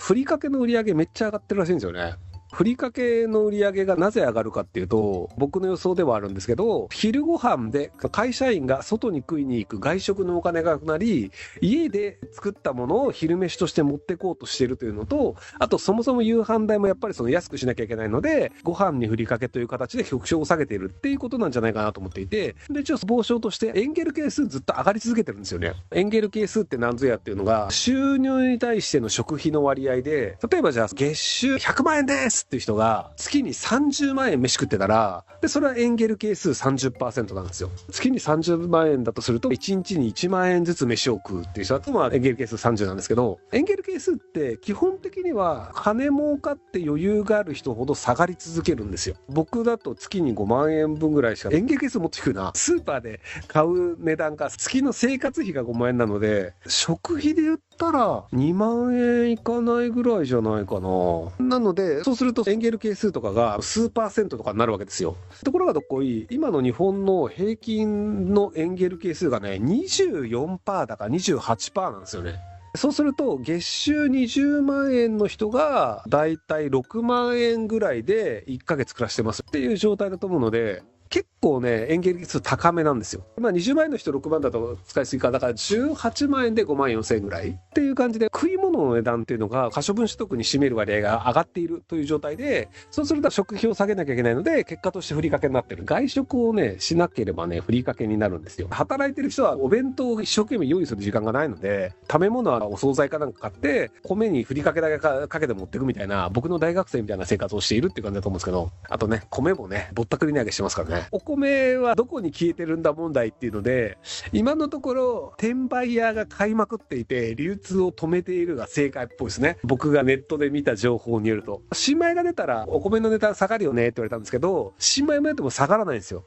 ふりかけの売り上げめっちゃ上がってるらしいんですよね。ふりかけの売り上げがなぜ上がるかっていうと、僕の予想ではあるんですけど、昼ご飯で会社員が外に食いに行く外食のお金がなくなり、家で作ったものを昼飯として持ってこうとしているというのと、あとそもそも夕飯代もやっぱりその安くしなきゃいけないので、ご飯にふりかけという形で局所を下げているっていうことなんじゃないかなと思っていて、で、一応傍証としてエンゲル係数ずっと上がり続けてるんですよね。エンゲル係数って何ぞやっていうのが、収入に対しての食費の割合で、例えばじゃあ月収100万円ですっていう人が月に30万円飯食ってたら、でそれはエンゲル係数 30% なんですよ。月に30万円だとすると1日に1万円ずつ飯を食うっていう人だと、まあエンゲル係数30なんですけど、エンゲル係数って基本的には金儲かって余裕がある人ほど下がり続けるんですよ。僕だと月に5万円分ぐらいしか、エンゲル係数もっと低いな、スーパーで買う値段が月の生活費が5万円なので、食費で言ったら2万円いかないぐらいじゃないかな。なのでそうするとエンゲル係数とかが数パーセントとかになるわけですよ。ところがどっこい、今の日本の平均のエンゲル係数がね 24% だか 28% なんですよね。そうすると月収20万円の人がだいたい6万円ぐらいで1ヶ月暮らしてますっていう状態だと思うので、結構ね、エンゲル係数高めなんですよ。まあ20万円の人6万だと使いすぎか、だから18万円で5万4千円ぐらいっていう感じで、食い物の値段っていうのが可処分所得に占める割合が上がっているという状態で、そうすると食費を下げなきゃいけないので、結果としてふりかけになってる。外食をね、しなければね、ふりかけになるんですよ。働いてる人はお弁当を一生懸命用意する時間がないので、食べ物はお惣菜かなんか買って、米にふりかけだけかけて持ってくみたいな、僕の大学生みたいな生活をしているっていう感じだと思うんですけど、あとね、米もね、ぼったくり値上げしてますからね。お米はどこに消えてるんだ問題っていうので、今のところ転売屋が買いまくっていて流通を止めているが正解っぽいですね。僕がネットで見た情報によると、新米が出たらお米の値段下がるよねって言われたんですけど、新米も出ても下がらないんですよ。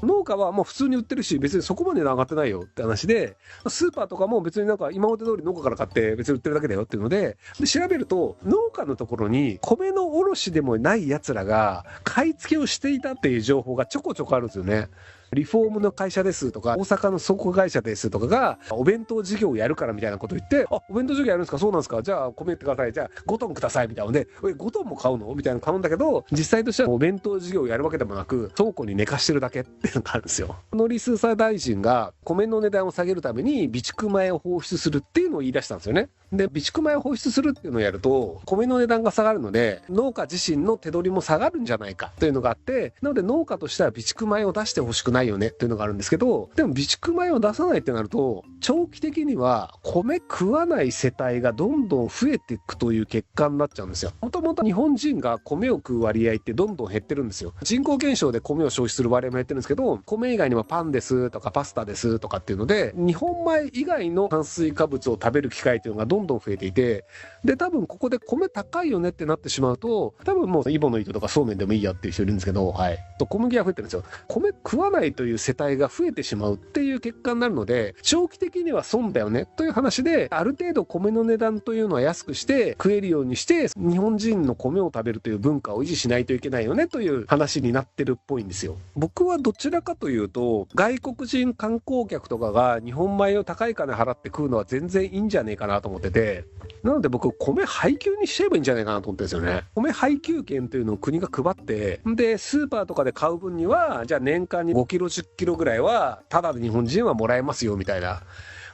農家はもう普通に売ってるし、別にそこまで値段上がってないよって話で、スーパーとかも別になんか今まで通り農家から買って別に売ってるだけだよっていうので、調べると農家のところに米の卸でもない奴らが買い付けをしていたっていう情報がちょこちょこあるんですよね。リフォームの会社ですとか、大阪の倉庫会社ですとかが、お弁当事業をやるからみたいなこと言って、あ、お弁当事業やるんですか、そうなんですか、じゃあ米ってください、じゃあ5トンくださいみたいなので、5トンも買うのみたいなの買うんだけど、実際としてはお弁当事業をやるわけでもなく、倉庫に寝かしてるだけっていうのがあるんですよ。農林水産大臣が米の値段を下げるために備蓄米を放出するっていうのを言い出したんですよね。で、備蓄米を放出するっていうのをやると、米の値段が下がるので、農家自身の手取りも下がるんじゃないかというのがあって、なので農家としては備蓄米を出してほしくないよねっていうのがあるんですけど、でも備蓄米を出さないってなると、長期的には米食わない世帯がどんどん増えていくという結果になっちゃうんですよ。もともと日本人が米を食う割合ってどんどん減ってるんですよ。人口減少で米を消費する割合も減ってるんですけど、米以外にもパンですとかパスタですとかっていうので、日本米以外の炭水化物を食べる機会っていうのがどんどん増えていて、で多分ここで米高いよねってなってしまうと、多分もうイボの糸とかそうめんでもいいやっていう人いるんですけど、はい、小麦が増えてるんですよ。米食わないという世帯が増えてしまうっていう結果になるので、長期的には損だよねという話で、ある程度米の値段というのは安くして食えるようにして、日本人の米を食べるという文化を維持しないといけないよねという話になってるっぽいんですよ。僕はどちらかというと、外国人観光客とかが日本米を高い金払って食うのは全然いいんじゃねえかなと思ってて、なので僕米配給にしちゃえばいいんじゃないかなと思ってるんですよね。米配給券というのを国が配って、でスーパーとかで買う分にはじゃあ年間に5キロ10キロぐらいはただで日本人はもらえますよみたいな。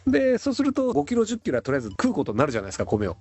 でそうすると5キロ10キロはとりあえず食うことになるじゃないですか、米を。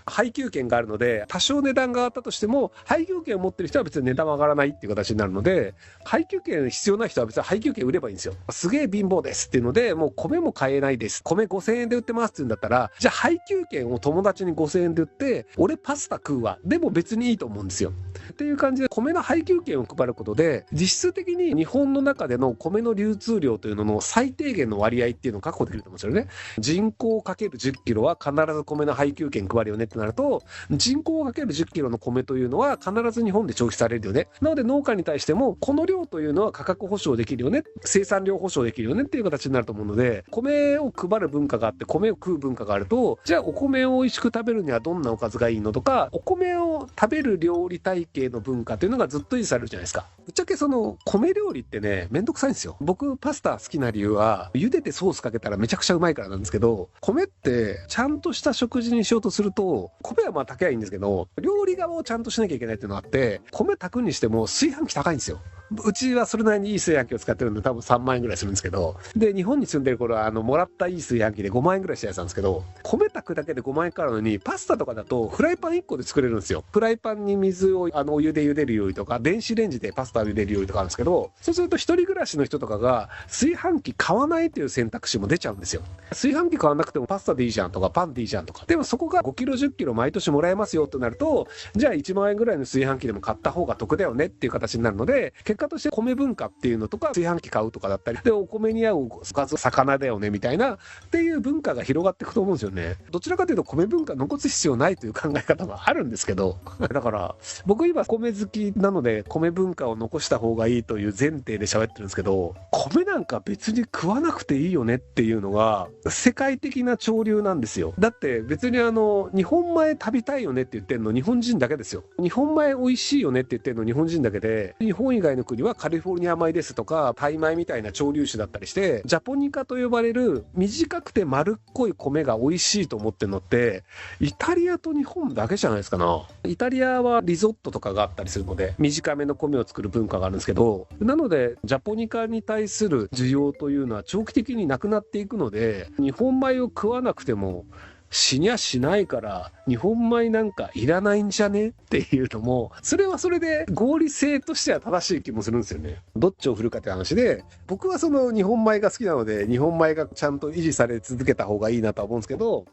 配給権があるので、多少値段が上がったとしても配給権を持ってる人は別に値段は上がらないっていう形になるので、配給権必要な人は別に配給権売ればいいんですよ。すげえ貧乏ですっていうので、もう米も買えないです、米5000円で売ってますって言うんだったら、じゃあ配給権を友達に5000円で売って、俺パスタ食うわ、でも別にいいと思うんですよっていう感じで、米の配給権を配ることで実質的に日本の中での米の流通量というのの最低限の割合っていうのを確保できると思うんですよね。人口かける10キロは必ず米の配給権配るよねってなると、人口かける10キロの米というのは必ず日本で消費されるよね。なので農家に対してもこの量というのは価格保証できるよね、生産量保証できるよねっていう形になると思うので、米を配る文化があって米を食う文化があると、じゃあお米を美味しく食べるにはどんなおかずがいいのとか、お米を食べる料理体系の文化というのがずっと維持されるじゃないですか。ぶっちゃけその米料理ってね、めんどくさいんですよ。僕パスタ好きな理由は、茹でてソースかけたらめちゃくちゃうまいからからなんですけど、米ってちゃんとした食事にしようとすると、米はまあ炊けばいいんですけど、料理側をちゃんとしなきゃいけないっていうのがあって、米炊くにしても炊飯器高いんですよ。うちはそれなりにいい炊飯器を使ってるんで多分3万円ぐらいするんですけど、で、日本に住んでる頃はもらったいい炊飯器で5万円ぐらいしたやつなんですけど、米炊くだけで5万円かかるのに、パスタとかだとフライパン1個で作れるんですよ。フライパンに水をお湯で茹でるよりとか、電子レンジでパスタを茹でるよりとかあるんですけど、そうすると一人暮らしの人とかが炊飯器買わないという選択肢も出ちゃうんですよ。炊飯器買わなくてもパスタでいいじゃんとか、パンでいいじゃんとか。でもそこが5キロ10キロ毎年もらえますよとなると、じゃあ1万円ぐらいの炊飯器でも買った方が得だよねっていう形になるので、結果として米文化っていうのとか、炊飯器買うとかだったり、で、お米に合うおかず魚だよねみたいなっていう文化が広がっていくと思うんですよね。どちらかというと米文化残す必要ないという考え方もあるんですけど、だから僕今米好きなので米文化を残した方がいいという前提で喋ってるんですけど、米なんか別に食わなくていいよねっていうのが世界的な潮流なんですよ。だって別に日本米食べたいよねって言ってるの日本人だけですよ。日本米美味しいよねって言ってるの日本人だけで、日本以外の国はカリフォルニア米ですとかタイ米みたいな潮流種だったりして、ジャポニカと呼ばれる短くて丸っこい米が美味しいと思ってるのってイタリアと日本だけじゃないですかな。イタリアはリゾットとかがあったりするので短めの米を作る文化があるんですけど、なのでジャポニカに対する需要というのは長期的になくなっていくので、日本米を食わなくても死にゃしないから日本米なんかいらないんじゃねっていうのも、それはそれで合理性としては正しい気もするんですよね。どっちを振るかって話で、僕はその日本米が好きなので日本米がちゃんと維持され続けた方がいいなとは思うんですけど、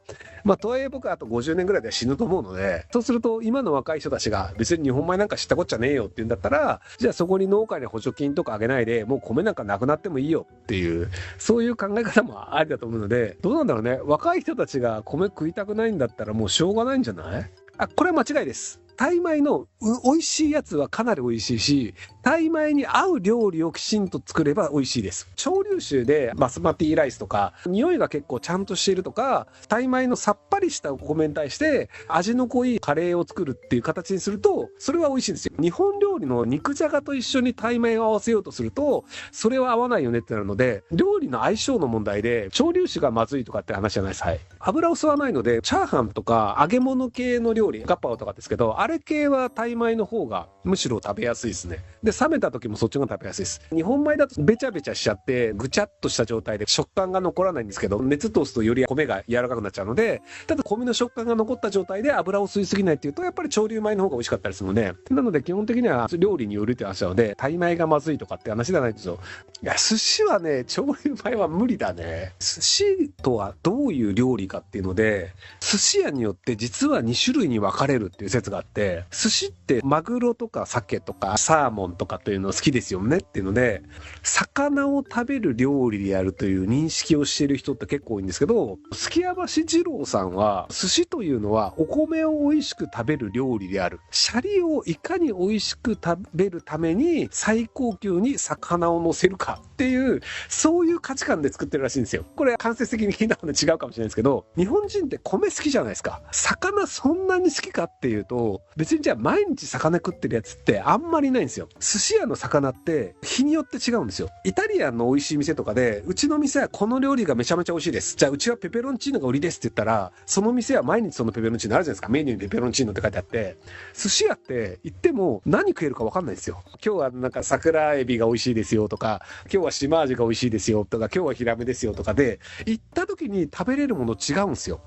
まあとはいえ僕はあと50年ぐらいでは死ぬと思うので、そうすると今の若い人たちが別に日本米なんか知ったこっちゃねえよって言うんだったら、じゃあそこに農家に補助金とかあげないでもう米なんかなくなってもいいよっていう、そういう考え方もありだと思うので、どうなんだろうね。若い人たちが米食いたくないんだったらもうしょうがないんじゃない？これは間違いです。タイ米の美味しいやつはかなり美味しいし、タイ米に合う料理をきちんと作れば美味しいです。潮流種でバスマティライスとか、匂いが結構ちゃんとしているとか、タイ米のさっぱりしたお米に対して味の濃いカレーを作るっていう形にすると、それは美味しいんですよ。日本料理の肉じゃがと一緒にタイ米を合わせようとすると、それは合わないよねってなるので、料理の相性の問題で、潮流種がまずいとかって話じゃないです。はい。油を吸わないので、チャーハンとか揚げ物系の料理、ガッパオとかですけど、あれ系はタイ米の方がむしろ食べやすいですね。で、冷めた時もそっちが食べやすいです。日本米だとべちゃべちゃしちゃって、ぐちゃっとした状態で食感が残らないんですけど、熱通すとより米が柔らかくなっちゃうので、ただ米の食感が残った状態で油を吸いすぎないっていうと、やっぱり潮流米の方が美味しかったりするので、なので基本的には料理によるって話なので、タイ米がまずいとかって話ではないんですよ。いや、寿司はね、潮流米は無理だね。寿司とはどういう料理かっていうので、寿司屋によって実は2種類に分かれるっていう説があって、寿司ってマグロとか鮭とかサーモンとかというの好きですよねっていうので、魚を食べる料理であるという認識をしている人って結構多いんですけど、数寄屋橋二郎さんは寿司というのはお米を美味しく食べる料理である。シャリをいかに美味しく食べるために最高級に魚を乗せるかっていう、そういう価値観で作ってるらしいんですよ。これ間接的に聞いたので違うかもしれないですけど、日本人って米好きじゃないですか。魚そんなに好きかっていうと、別にじゃあ毎日魚食ってるやつってあんまりないんですよ。寿司屋の魚って日によって違うんですよ。イタリアンの美味しい店とかで、うちの店はこの料理がめちゃめちゃ美味しいです。じゃあうちはペペロンチーノが売りですって言ったら、その店は毎日そのペペロンチーノあるじゃないですか。メニューにペペロンチーノって書いてあって、寿司屋って行っても何食えるか分かんないんですよ。今日はなんか桜エビが美味しいですよとか、今日は島味が美味しいですよとか、今日はヒラメですよとかで、行った時に食べれるもの違うんですよ。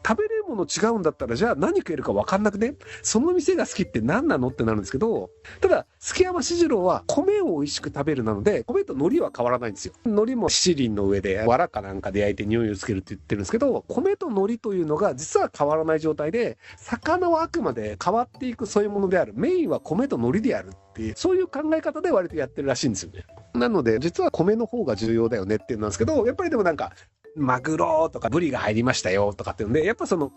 食べれるもの違うんだったら、じゃあ何食えるか分かんなくね？その店が好きって何なのってなるんですけど、ただ数寄屋橋二郎は米を美味しく食べるなので、米と海苔は変わらないんですよ。海苔も七輪の上で藁かなんかで焼いて匂いをつけるって言ってるんですけど、米と海苔というのが実は変わらない状態で、魚はあくまで変わっていくそういうものである。メインは米と海苔であるっていう、そういう考え方で割とやってるらしいんですよね。なので実は米の方が重要だよねっていうのなんですけど、やっぱりでもなんかマグロとかブリが入りましたよとかっていうので、やっぱその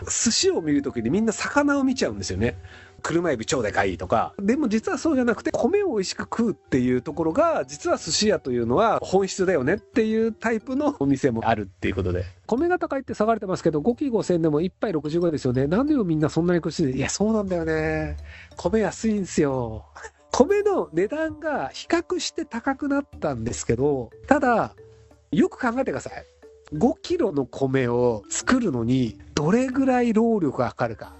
寿司を見るときにみんな魚を見ちゃうんですよね。車エビ超でかいとか。でも実はそうじゃなくて、米を美味しく食うっていうところが、実は寿司屋というのは本質だよねっていうタイプのお店もあるっていうことで。米が高いって下がれてますけど、5キ5千でも1杯65円ですよね。なんでよみんなそんなに苦しいで。いや、そうなんだよね。米安いんですよ。米の値段が比較して高くなったんですけど、ただ、よく考えてください。5キロの米を作るのにどれぐらい労力がかかるか。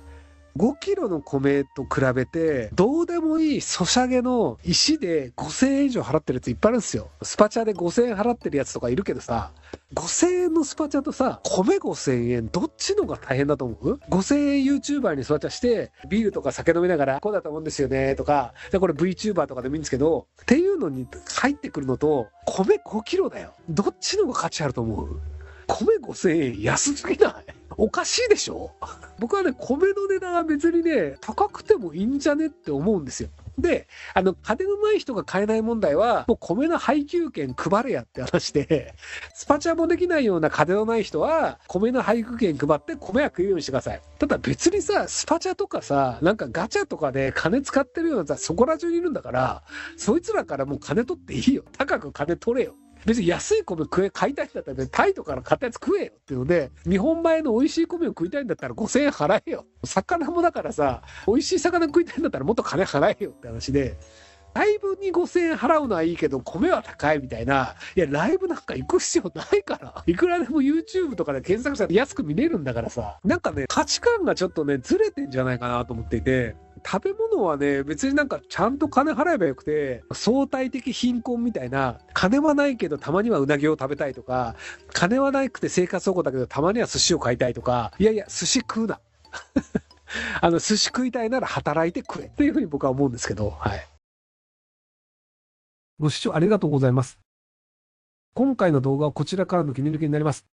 5キロの米と比べて、どうでもいいソシャゲの石で5000円以上払ってるやついっぱいあるんですよ。スパチャで5000円払ってるやつとかいるけどさ、5000円のスパチャとさ、米5000円、どっちのが大変だと思う？ 5000 円 YouTuber にスパチャして、ビールとか酒飲みながら、こうだと思うんですよね、とか、でこれ VTuber とかでもいいんですけど、っていうのに入ってくるのと、米5キロだよ。どっちのが価値あると思う？米5000円安すぎない？おかしいでしょ？僕はね、米の値段は別にね、高くてもいいんじゃねって思うんですよ。で、金のない人が買えない問題は、もう米の配給券配れやって話で、スパチャもできないような金のない人は、米の配給券配って米は食えるようにしてください。ただ別にさ、スパチャとかさ、なんかガチャとかで金使ってるようなさ、そこら中にいるんだから、そいつらからもう金取っていいよ。高く金取れよ。別に安い米買いたいんだったら、ね、タイとかから買ったやつ食えよっていうので、日本米の美味しい米を食いたいんだったら5000円払えよ。魚もだからさ、美味しい魚食いたいんだったらもっと金払えよって話で、ライブに5000円払うのはいいけど、米は高いみたいな。いや、ライブなんか行く必要ないから。いくらでも YouTube とかで検索したら安く見れるんだからさ。なんかね、価値観がちょっとね、ずれてんじゃないかなと思っていて、食べ物はね、別になんかちゃんと金払えばよくて、相対的貧困みたいな、金はないけどたまにはうなぎを食べたいとか、金はなくて生活保護だけどたまには寿司を買いたいとか、いやいや、寿司食うな。寿司食いたいなら働いて食えっていうふうに僕は思うんですけど、はい。ご視聴ありがとうございます。今回の動画はこちらからの切り抜きになります。